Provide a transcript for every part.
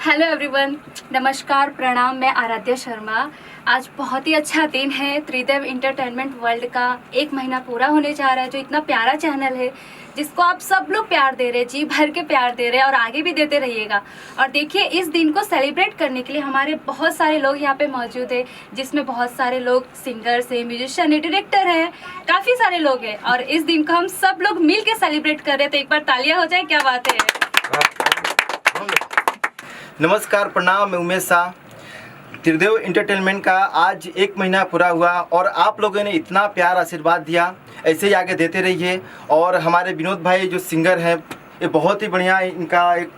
Hello everyone, नमस्कार, प्रणाम। मैं आराध्या शर्मा। आज बहुत ही अच्छा दिन है। त्रिदेव इंटरटेनमेंट वर्ल्ड का 1 महीना पूरा होने जा रहा है। जो इतना प्यारा चैनल है, जिसको आप सब लोग प्यार दे रहे हैं, जी भर के प्यार दे रहे हैं और आगे भी देते रहिएगा। और देखिए, इस दिन को सेलिब्रेट करने के लिए हमारे बहुत सारे लोग यहाँ पे मौजूद है, जिसमें बहुत सारे लोग सिंगर्स हैं, म्यूजिशियन है, डायरेक्टर हैं, काफ़ी सारे लोग हैं। और इस दिन को हम सब लोग मिल के सेलिब्रेट कर रहे हैं। तो एक बार तालियां हो जाए, क्या बात है। नमस्कार, प्रणाम। मैं उमेश शाह। त्रिदेव इंटरटेनमेंट का आज 1 महीना पूरा हुआ और आप लोगों ने इतना प्यार आशीर्वाद दिया, ऐसे ही आगे देते रहिए। और हमारे विनोद भाई जो सिंगर हैं, ये बहुत ही बढ़िया, इनका एक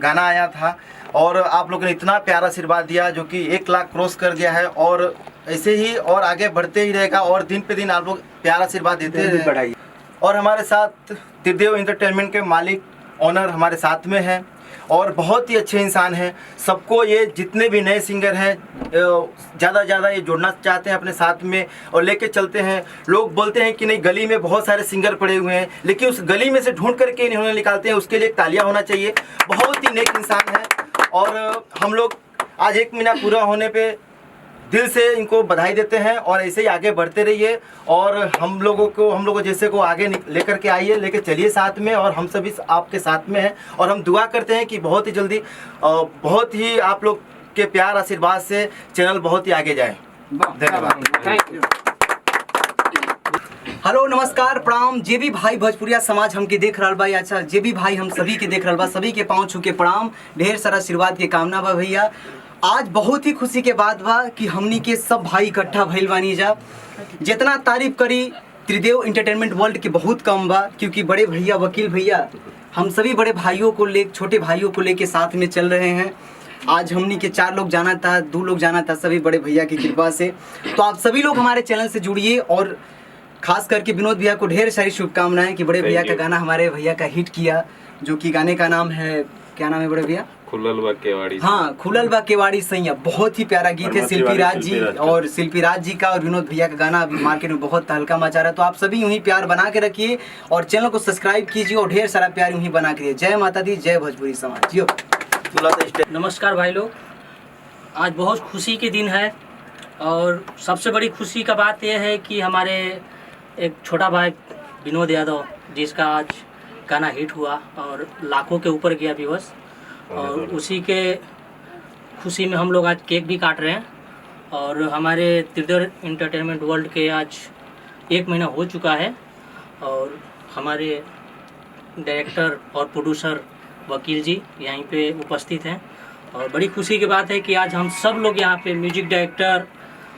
गाना आया था और आप लोगों ने इतना प्यार आशीर्वाद दिया जो कि 1 लाख क्रॉस कर दिया है। और ऐसे ही और आगे बढ़ते ही रहेगा और दिन पे दिन आप लोग प्यार आशीर्वाद देते रहिए। और हमारे साथ त्रिदेव इंटरटेनमेंट के मालिक ऑनर हमारे साथ में हैं और बहुत ही अच्छे इंसान हैं। सबको ये जितने भी नए सिंगर हैं ज़्यादा ज़्यादा ये जोड़ना चाहते हैं अपने साथ में और लेके चलते हैं। लोग बोलते हैं कि नहीं, गली में बहुत सारे सिंगर पड़े हुए हैं, लेकिन उस गली में से ढूंढ करके इन्होंने निकालते हैं, उसके लिए तालियां होना चाहिए। बहुत ही नेक इंसान है और हम लोग आज 1 महीना पूरा होने पर दिल से इनको बधाई देते हैं और ऐसे ही आगे बढ़ते रहिए। और हम लोगों जैसे को आगे लेकर के आइए, लेकर चलिए साथ में। और हम सभी आपके साथ में हैं और हम दुआ करते हैं कि बहुत ही जल्दी बहुत ही आप लोग के प्यार आशीर्वाद से चैनल बहुत ही आगे जाए। धन्यवाद। Thank you. हेलो, नमस्कार, प्रणाम। जे भी भाई भोजपुरिया समाज हमके देख रहा बा, अच्छा जे भी भाई हम सभी के देख रहा बा, सभी के पाँव छू के प्रणाम। ढेर सारा आशीर्वाद के कामना बा भैया। आज बहुत ही खुशी के बात बा कि हमनी के सब भाई इकट्ठा भइल बानी जा। जितना तारीफ करी त्रिदेव इंटरटेनमेंट वर्ल्ड के बहुत कम बा, क्योंकि बड़े भैया, वकील भैया, हम सभी बड़े भाइयों को छोटे भाइयों को लेके साथ में चल रहे हैं। आज हमनी के 4 लोग जाना था, 2 लोग जाना था, सभी बड़े भैया की कृपा से। तो आप सभी लोग हमारे चैनल से जुड़िए और खास करके विनोद भैया को ढेर सारी शुभकामनाएं कि बड़े भैया का गाना हमारे भैया का हिट किया, जो कि गाने का नाम है, क्या नाम है बड़े भैया? खुलल बा केवाड़ी। हाँ, खुलल बा केवाड़ी सैया। बहुत ही प्यारा गीत है शिल्पी राज जी का और विनोद भैया का गाना अभी मार्केट में बहुत तहलका मचा रहा है। तो आप सभी यूं ही प्यार बना के रखिए और चैनल को सब्सक्राइब कीजिए और ढेर सारा प्यार यूं ही बना के। जय माता दी, जय भोजपुरी समाज। जियो। नमस्कार भाई लोग, आज बहुत खुशी के दिन है और सबसे बड़ी खुशी का बात यह है कि हमारे एक छोटा भाई विनोद यादव, जिसका आज गाना हिट हुआ और लाखों के ऊपर गया व्यूअर्स, और उसी के खुशी में हम लोग आज केक भी काट रहे हैं। और हमारे त्रिदेव इंटरटेनमेंट वर्ल्ड के आज 1 महीना हो चुका है और हमारे डायरेक्टर और प्रोड्यूसर वकील जी यहीं पे उपस्थित हैं। और बड़ी खुशी की बात है कि आज हम सब लोग यहाँ पे म्यूजिक डायरेक्टर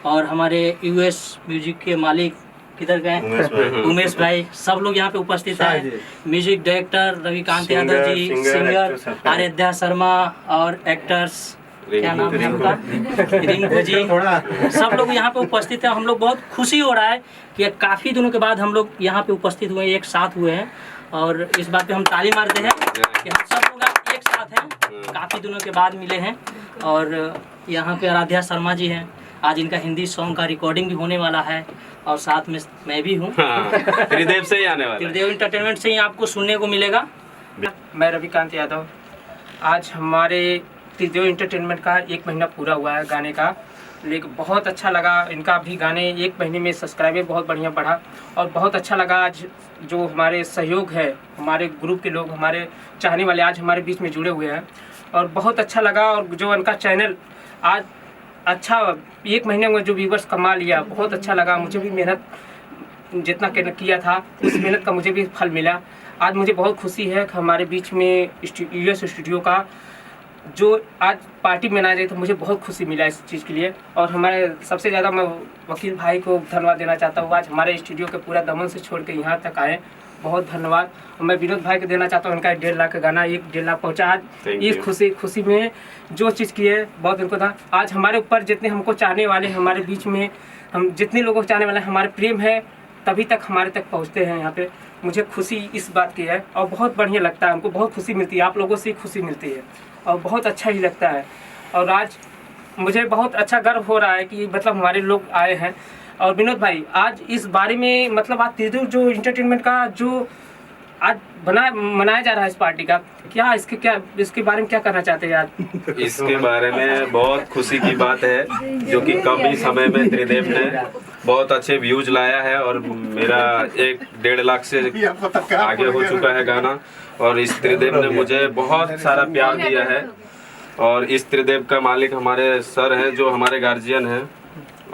और हमारे यूएस म्यूजिक के मालिक किधर गए, उमेश भाई, सब लोग यहाँ पे उपस्थित हैं। Music director Ravikant Yadav ji, singer Aaradhya Sharma और एक्टर्स, क्या नाम है उनका, रिंकू जी, सब लोग यहाँ पे उपस्थित हैं। हम लोग बहुत खुशी हो रहा है कि काफ़ी दिनों के बाद हम लोग यहाँ पे उपस्थित हुए, एक साथ हुए हैं। और इस बात पे हम ताली मारते हैं कि हम सब लोग आज एक साथ हैं, काफ़ी दिनों के बाद मिले हैं। और यहाँ पे आराध्या शर्मा जी हैं, आज इनका हिंदी सॉन्ग का रिकॉर्डिंग भी होने वाला है और साथ में मैं भी हूँ। त्रिदेव से ही आने वाला, त्रिदेव इंटरटेनमेंट से ही आपको सुनने को मिलेगा। मैं रविकांत यादव। आज हमारे त्रिदेव इंटरटेनमेंट का 1 महीना पूरा हुआ है गाने का, लेकिन बहुत अच्छा लगा। इनका भी गाने 1 महीने में सब्सक्राइबर बहुत बढ़िया बढ़ा और बहुत अच्छा लगा। आज जो हमारे सहयोग है, हमारे ग्रुप के लोग, हमारे चाहने वाले आज हमारे बीच में जुड़े हुए हैं और बहुत अच्छा लगा। और जो उनका चैनल आज अच्छा 1 महीने में जो व्यूवर्स कमा लिया, बहुत अच्छा लगा। मुझे भी मेहनत जितना किया था, उस मेहनत का मुझे भी फल मिला। आज मुझे बहुत खुशी है कि हमारे बीच में यूएस स्टूडियो का जो आज पार्टी मनाई गई, तो मुझे बहुत खुशी मिला इस चीज़ के लिए। और हमारे सबसे ज़्यादा मैं वकील भाई को धन्यवाद देना चाहता हूँ। आज हमारे स्टूडियो के पूरा दमन से छोड़ के यहाँ तक आए, बहुत धन्यवाद। और मैं विनोद भाई को देना चाहता हूँ, उनका 1.5 लाख का गाना 1.5 लाख पहुँचा। आज इस खुशी में जो चीज़ की है, बहुत उनको था। आज हमारे ऊपर जितने हमको चाहने वाले हैं, हमारे बीच में हम जितने लोगों को चाहने वाले हैं, हमारे प्रेम है, तभी तक हमारे तक पहुँचते हैं यहाँ पे। मुझे खुशी इस बात की है और बहुत बढ़िया लगता है, हमको बहुत खुशी मिलती है, आप लोगों से खुशी मिलती है और बहुत अच्छा ही लगता है। और आज मुझे बहुत अच्छा गर्व हो रहा है कि मतलब हमारे लोग आए हैं। और विनोद भाई, आज इस बारे में मतलब आज त्रिदेव जो इंटरटेनमेंट का जो आज मनाया जा रहा है इस पार्टी का, इसके बारे में क्या करना चाहते हैं आज? इसके बारे में बहुत खुशी की बात है जो कि कम ही समय में त्रिदेव ने बहुत अच्छे व्यूज लाया है और मेरा 1-1.5 लाख से आगे हो चुका है गाना। और इस त्रिदेव ने मुझे बहुत सारा प्यार दिया है और इस त्रिदेव का मालिक हमारे सर हैं जो हमारे गार्जियन हैं।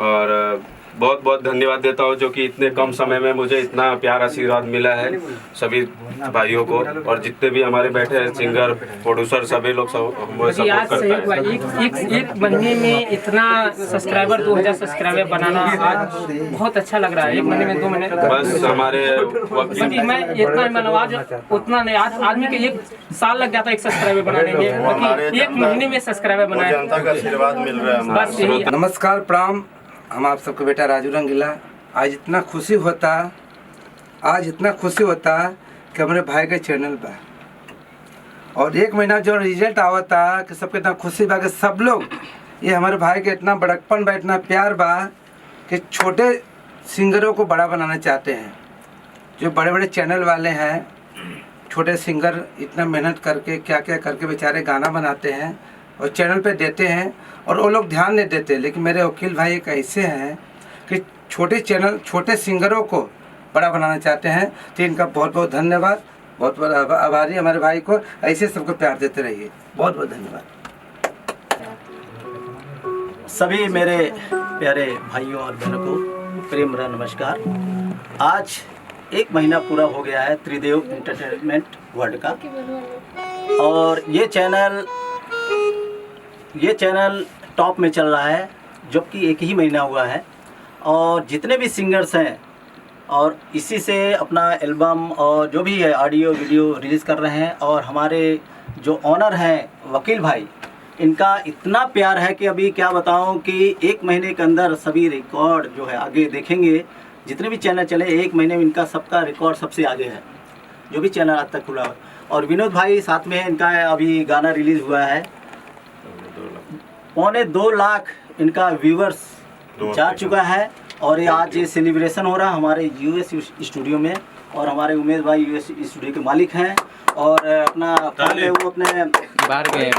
और बहुत बहुत धन्यवाद देता हूँ जो कि इतने कम समय में मुझे इतना प्यार आशीर्वाद मिला है सभी भाइयों को। और जितने भी हमारे बैठे हैं सिंगर प्रोड्यूसर सभी लोग आज सहयोग हुआ। एक महीने में इतना सब्सक्राइबर 2000 सब्सक्राइबर बनाना आज बहुत अच्छा लग रहा है। 1 महीने में 2 महीने बस हमारे मैं इतना मनोवाज उतना नहीं, आज आदमी के 1 साल लग जाता है 1 सब्सक्राइबर बनाने में, 1 महीने में सब्सक्राइबर बनाया। जनता का आशीर्वाद मिल रहा है। बस यही। नमस्कार, प्रणाम। हम आप सबके बेटा राजू रंगीला। आज इतना खुशी होता कि हमारे भाई के चैनल पर और 1 महीना जो रिजल्ट आवा था कि सबके इतना खुशी बा कि सब लोग ये हमारे भाई के इतना बड़कपन बा, इतना प्यार बा कि छोटे सिंगरों को बड़ा बनाना चाहते हैं। जो बड़े बड़े चैनल वाले हैं, छोटे सिंगर इतना मेहनत करके क्या क्या करके बेचारे गाना बनाते हैं और चैनल पे देते हैं और वो लोग ध्यान नहीं देते। लेकिन मेरे वकील भाई एक ऐसे हैं कि छोटे सिंगरों को बड़ा बनाना चाहते हैं। तो इनका बहुत बहुत धन्यवाद, बहुत बहुत आभारी हमारे भाई को। ऐसे सबको प्यार देते रहिए। बहुत बहुत धन्यवाद। सभी मेरे प्यारे भाइयों और बहनों को प्रेम भरा नमस्कार। आज 1 महीना पूरा हो गया है त्रिदेव इंटरटेनमेंट वर्ल्ड का और ये चैनल टॉप में चल रहा है जबकि 1 ही महीना हुआ है। और जितने भी सिंगर्स हैं और इसी से अपना एल्बम और जो भी है ऑडियो वीडियो रिलीज़ कर रहे हैं। और हमारे जो ऑनर हैं वकील भाई, इनका इतना प्यार है कि अभी क्या बताऊं कि 1 महीने के अंदर सभी रिकॉर्ड जो है आगे देखेंगे। जितने भी चैनल चले 1 महीने में इनका सबका रिकॉर्ड सबसे आगे है जो भी चैनल आज तक खुला है। और विनोद भाई साथ में है, इनका अभी गाना रिलीज़ हुआ है। 2.25 लाख इनका व्यूवर्स जा चुका है। और ये आज ये सेलिब्रेशन हो रहा है हमारे यूएस स्टूडियो में। और हमारे उमेश भाई यूएस स्टूडियो के मालिक हैं और अपना वो अपने बाहर गए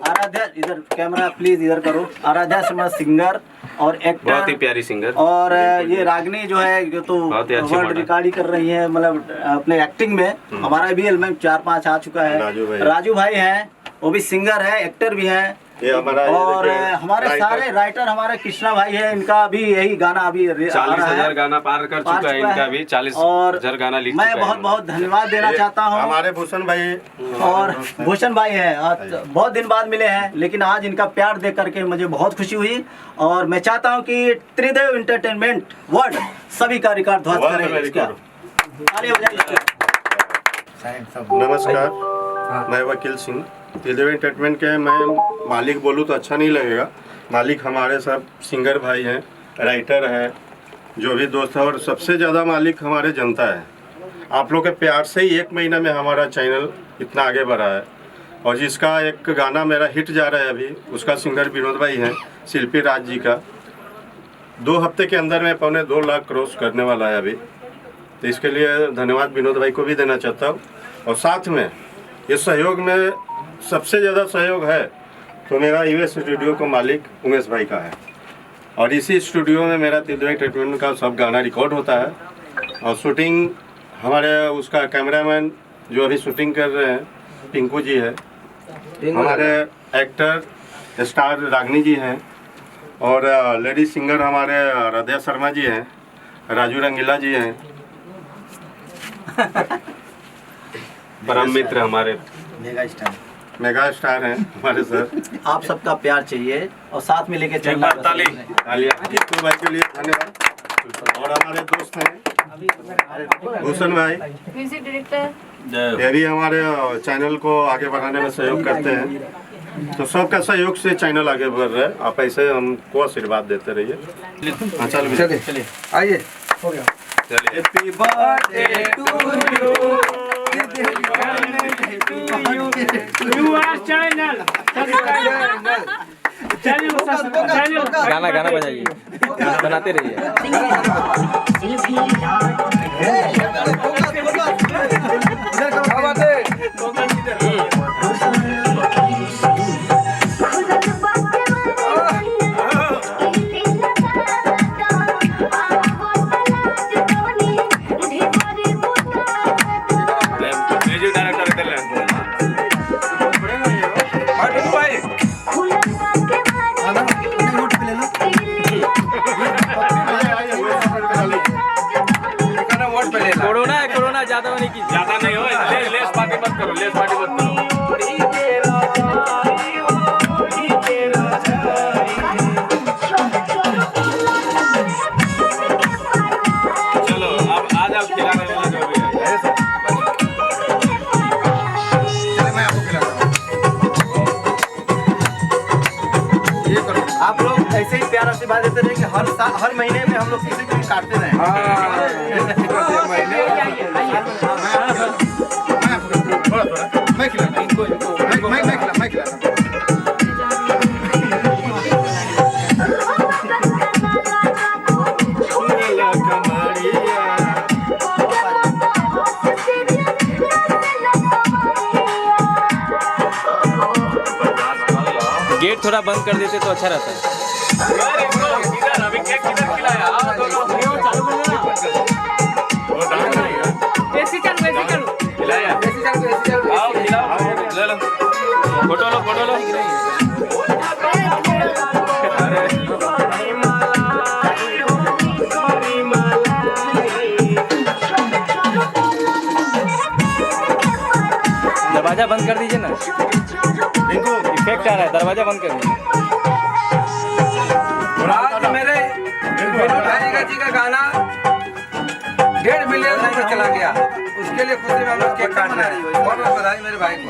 आराध्या, इधर कैमरा प्लीज इधर करो। आराध्या शर्मा सिंगर और एक्टर, बहुत ही प्यारी सिंगर। और ये रागनी जो है ये तो वर्ल्ड रिकॉर्ड ही कर रही है, मतलब अपने एक्टिंग में। हमारा भी एल्बम 4-5 आ चुका है। राजू भाई हैं, वो भी सिंगर है, एक्टर भी है। और हमारे सारे राइटर हमारे कृष्णा भाई है, इनका भी यही गाना अभी 40,000 गाना पार कर चुका है इनका भी 40,000 गाना लिख चुका है। मैं बहुत बहुत धन्यवाद देना चाहता हूँ हमारे भूषण भाई और भूषण भाई हैं। बहुत दिन बाद मिले हैं लेकिन आज इनका प्यार देख करके मुझे बहुत खुशी हुई। और मैं चाहता हूँ कि त्रिदेव इंटरटेनमेंट वर्ल्ड सभी का रिकॉर्ड ध्वस्त करें। नमस्कार, मैं वकील सिंह। त्रिदेव एंटरटेनमेंट के मैं मालिक बोलूँ तो अच्छा नहीं लगेगा। मालिक हमारे सब सिंगर भाई हैं, राइटर हैं, जो भी दोस्त हैं। और सबसे ज़्यादा मालिक हमारे जनता है। आप लोग के प्यार से ही 1 महीना में हमारा चैनल इतना आगे बढ़ा है। और जिसका एक गाना मेरा हिट जा रहा है अभी, उसका सिंगर विनोद भाई हैं, शिल्पी राज जी का। 2 हफ्ते के अंदर में 2.25 लाख क्रॉस करने वाला है अभी। तो इसके लिए धन्यवाद विनोद भाई को भी देना चाहता हूँ। और साथ में ये सहयोग में सबसे ज़्यादा सहयोग है तो मेरा यूएस स्टूडियो को मालिक उमेश भाई का है। और इसी स्टूडियो में मेरा त्रिदेव एंटरटेनमेंट का सब गाना रिकॉर्ड होता है। और शूटिंग हमारे उसका कैमरामैन जो अभी शूटिंग कर रहे हैं पिंकू जी है। हमारे एक्टर स्टार रागनी जी हैं। और लेडी सिंगर हमारे आराध्या शर्मा जी हैं, राजू रंगीला जी हैं। परम मित्र हमारे मेगा स्टार हैं हमारे सर। आप सबका प्यार चाहिए और साथ में लेके चलना। टिप्पू भाई के लिए धन्यवाद। और हमारे दोस्त हैं भूषण भाई, म्यूजिक डायरेक्टर, ये भी हमारे चैनल को आगे बढ़ाने में सहयोग करते हैं। तो सबका सहयोग से चैनल आगे बढ़ रहा है। आप ऐसे हमको आशीर्वाद देते रहिए। हाँ चलिए आइए, हो गया। हैप्पी बर्थडे गाना बजाइए, बनाते रहिए। ऐसे ही प्यार आशीर्वाद देते रहे कि हर महीने में हम लोग किसी को भी काटते रहे। मैं खिला गेट थोड़ा बंद कर देते तो अच्छा रहता है। फोटो लो फोटो लो। दरवाजा बंद कर दीजिए ना, इफेक्ट आ रहा है, दरवाजा बंद कर दीजिए। आज मेरे जी का गाना 1.5 मिलियन में चला गया, उसके लिए खुशी में हम लोग केक काट रहे हैं। बहुत बहुत बधाई मेरे भाई को।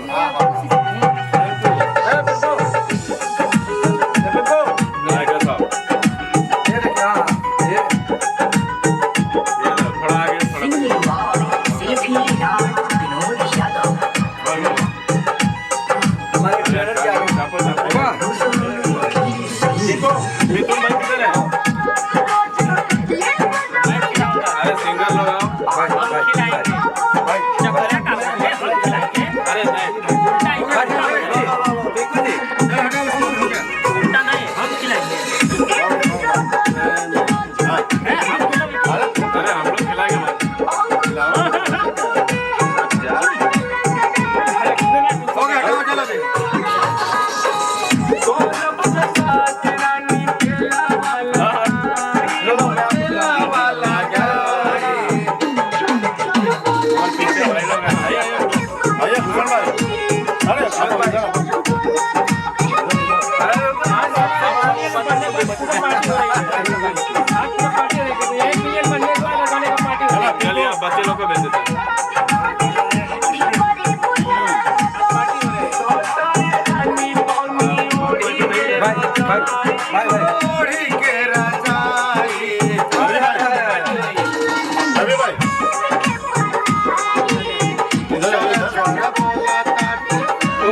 बच्चे लोग को भेज देते हैं।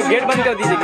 गेट बंद कर दीजिए।